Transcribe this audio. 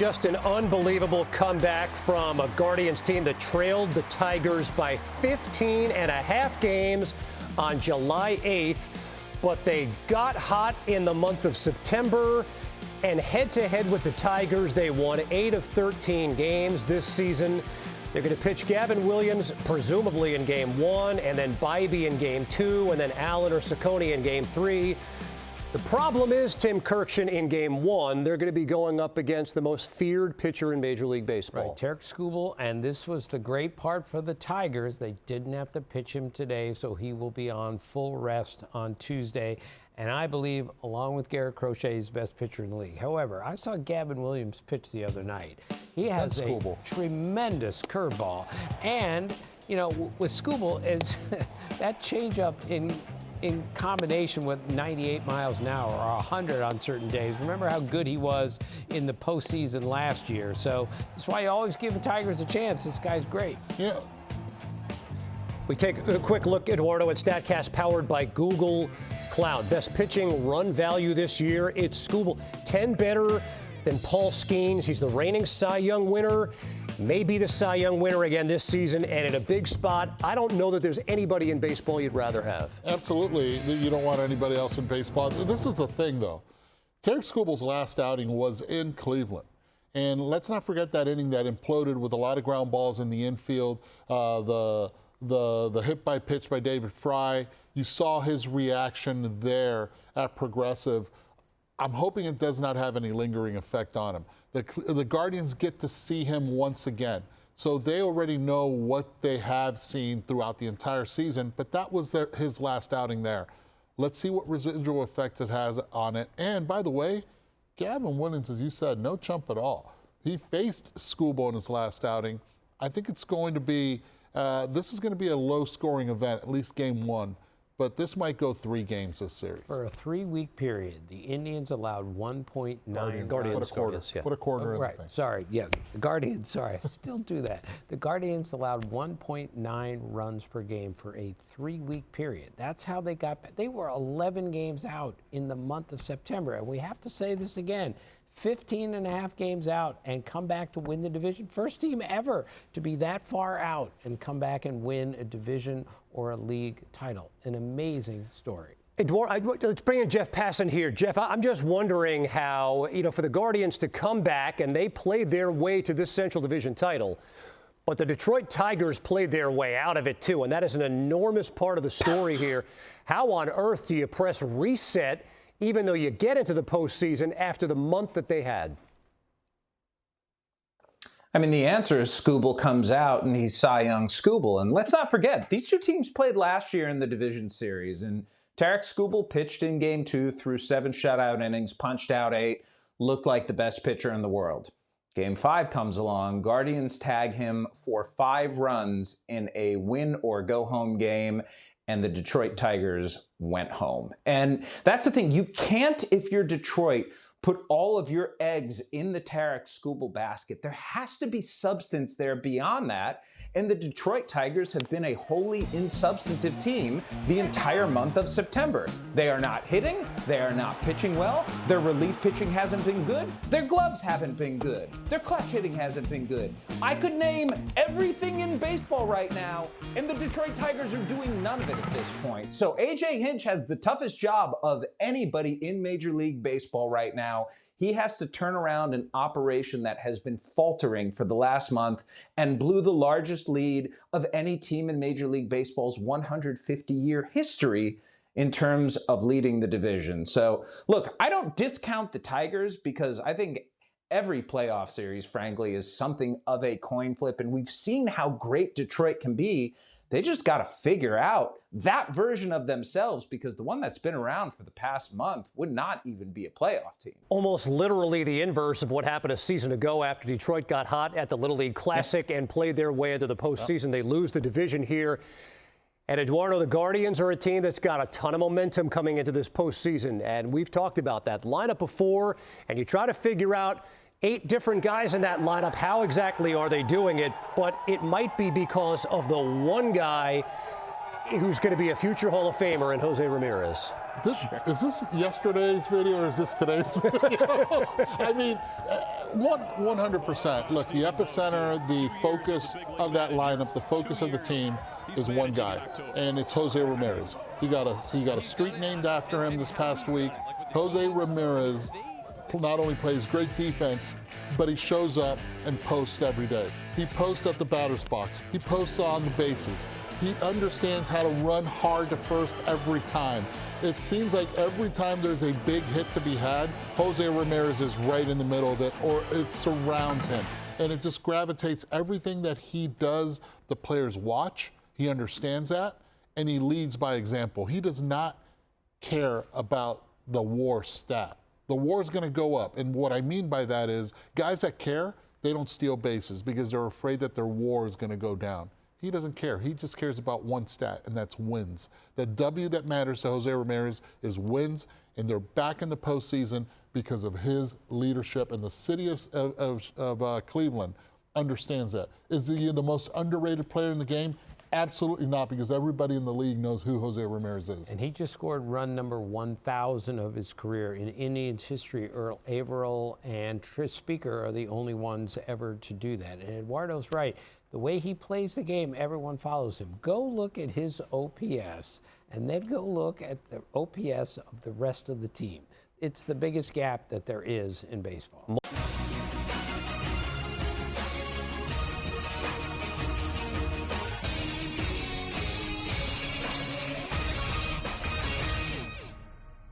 Just an unbelievable comeback from a Guardians team that trailed the Tigers by 15 and a half games on July 8th. But they got hot in the month of September, and head-to-head with the Tigers, they won 8 of 13 games this season. They're going to pitch Gavin Williams, presumably in Game 1, and then Bybee in Game 2, and then Allen or Ciccone in Game 3. The problem is, Tim Kurkjian, in Game 1, they're going to be going up against the most feared pitcher in Major League Baseball. Right, Tarik Skubal, and this was the great part for the Tigers. They didn't have to pitch him today, so he will be on full rest on Tuesday. And I believe, along with Garrett Crochet, he's the best pitcher in the league. However, I saw Gavin Williams pitch the other night. He has a tremendous curveball. And, you know, with Skubal, is that changeup in combination with 98 miles an hour or 100 on certain days. Remember how good he was in the postseason last year. So that's why you always give the Tigers a chance. This guy's great. Yeah. We take a quick look, Eduardo, at StatCast powered by Google Cloud. Best pitching run value this year, it's Skubal. 10 better than Paul Skeens. He's the reigning Cy Young winner. May be the Cy Young winner again this season, and in a big spot. I don't know that there's anybody in baseball you'd rather have. Absolutely. You don't want anybody else in baseball. This is the thing, though. Tarik Skubal's last outing was in Cleveland. And let's not forget that inning that imploded with a lot of ground balls in the infield. The hit by pitch by David Fry. You saw his reaction there at Progressive. I'm hoping it does not have any lingering effect on him. The Guardians get to see him once again. So they already know what they have seen throughout the entire season, but that was his last outing there. Let's see what residual effect it has on it. And by the way, Gavin Williams, as you said, no chump at all. He faced Skubal in his last outing. I think it's going to be, this is going to be a low-scoring event, at least Game 1. But this might go 3 games this series. For a 3-week period, the Indians allowed 1.9. Guardians, Put a quarter in right. the thing. Sorry. Yes. The Guardians. Sorry. I still do that. The Guardians allowed 1.9 runs per game for a 3-week period. That's how they got. They were 11 games out in the month of September, and we have to say this again. 15 and a half games out and come back to win the division. First team ever to be that far out and come back and win a division or a league title. An amazing story. Eduardo, let's bring in Jeff Passan here. Jeff, I'm just wondering how, for the Guardians to come back, and they played their way to this Central Division title, but the Detroit Tigers played their way out of it too, and that is an enormous part of the story here. How on earth do you press reset even though you get into the postseason after the month that they had? I mean, the answer is Skubal comes out and he's Cy Young Skubal. And let's not forget, these two teams played last year in the division series. And Tarik Skubal pitched in Game 2 through 7 shutout innings, punched out 8, looked like the best pitcher in the world. Game 5 comes along. Guardians tag him for 5 runs in a win-or-go-home game, and the Detroit Tigers went home. And that's the thing. You can't, if you're Detroit, put all of your eggs in the Tarik Skubal basket. There has to be substance there beyond that. And the Detroit Tigers have been a wholly insubstantive team the entire month of September. They are not hitting. They are not pitching well. Their relief pitching hasn't been good. Their gloves haven't been good. Their clutch hitting hasn't been good. I could name everything in baseball right now, and the Detroit Tigers are doing none of it at this point. So A.J. Hinch has the toughest job of anybody in Major League Baseball right now. He has to turn around an operation that has been faltering for the last month and blew the largest lead of any team in Major League Baseball's 150-year history in terms of leading the division. So, look, I don't discount the Tigers because I think every playoff series, frankly, is something of a coin flip, and we've seen how great Detroit can be. They just got to figure out that version of themselves, because the one that's been around for the past month would not even be a playoff team. Almost literally the inverse of what happened a season ago after Detroit got hot at the Little League Classic and played their way into the postseason. They lose the division here. And Eduardo, the Guardians are a team that's got a ton of momentum coming into this postseason. And we've talked about that lineup before, and you try to figure out 8 different guys in that lineup. How exactly are they doing it? But it might be because of the one guy who's going to be a future Hall of Famer in Jose Ramirez. Is this yesterday's video or is this today's video? I mean, 100%. Look, the epicenter, the focus of that lineup, the focus of the team is one guy, and it's Jose Ramirez. He got a street named after him this past week. Jose Ramirez not only plays great defense, but he shows up and posts every day. He posts at the batter's box. He posts on the bases. He understands how to run hard to first every time. It seems like every time there's a big hit to be had, Jose Ramirez is right in the middle of it, or it surrounds him. And it just gravitates everything that he does. The players watch, he understands that, and he leads by example. He does not care about the WAR stat. The WAR is going to go up. And what I mean by that is guys that care, they don't steal bases because they're afraid that their WAR is going to go down. He doesn't care. He just cares about one stat, and that's wins. The W that matters to Jose Ramirez is wins, and they're back in the postseason because of his leadership. And the city of Cleveland understands that. Is he the most underrated player in the game? Absolutely not, because everybody in the league knows who Jose Ramirez is. And he just scored run number 1,000 of his career in Indians history. Earl Averill and Tris Speaker are the only ones ever to do that. And Eduardo's right. The way he plays the game, everyone follows him. Go look at his OPS, and then go look at the OPS of the rest of the team. It's the biggest gap that there is in baseball.